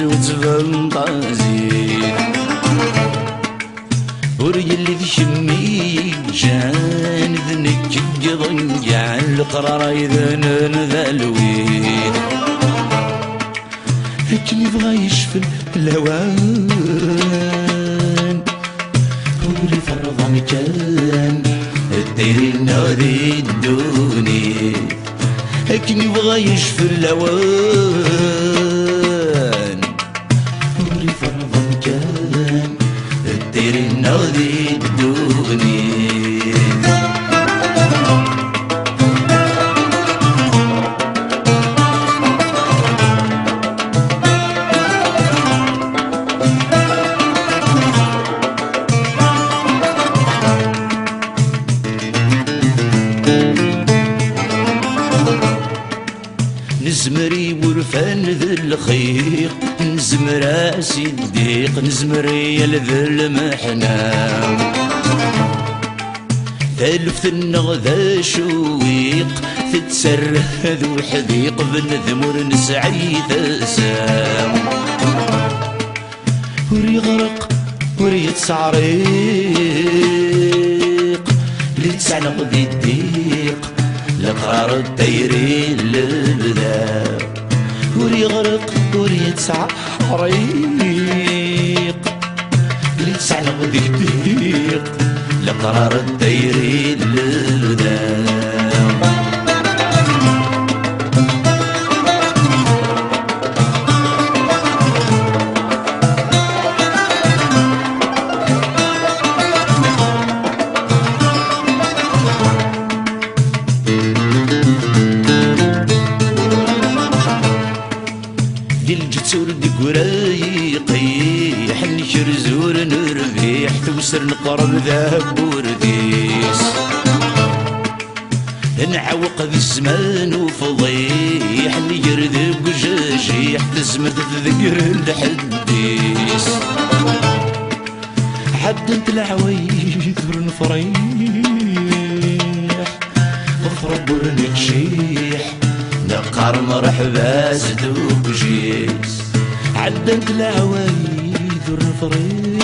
وتفنطازي وري اللي ذي جان ذنك ضنجع القرار إذن ذالوين لكن يبغى يشفي الهوان وري فرض مكان الدير نادي الدوني لكن يبغى يشفي الهوان وري فرض مكان الدير نادي الدوني نزمري ورفان ذي الخيق نزمر اسي الديق نزمري ذي المحنام ثالث النغذا شويق تتسره ذو حذيق بالذمر نسعي تسام وري غرق وري تسعريق اللي تسعنق ذي الديق لقرار الدايرين للبدا وري غرق وري تسع حريق اللي تسعنق ذي الديق لقرار الدايرين للبدا الجتور دي قرايقي نشر زور نربيح توسر نقرب ذهب ورديس نعوق ذي الزمان وفضيح نجرد بجاجيح تزمت تذكر الحديس حدنت العوايد ورنفريح غفرب ورنتشيح نقار مرحبا زدوك جيس عدنت العوايد والرفريح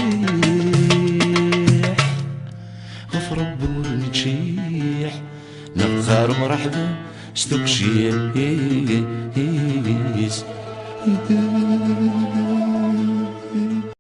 غفرب ونتشيح نقار مرحبا زدوك جيس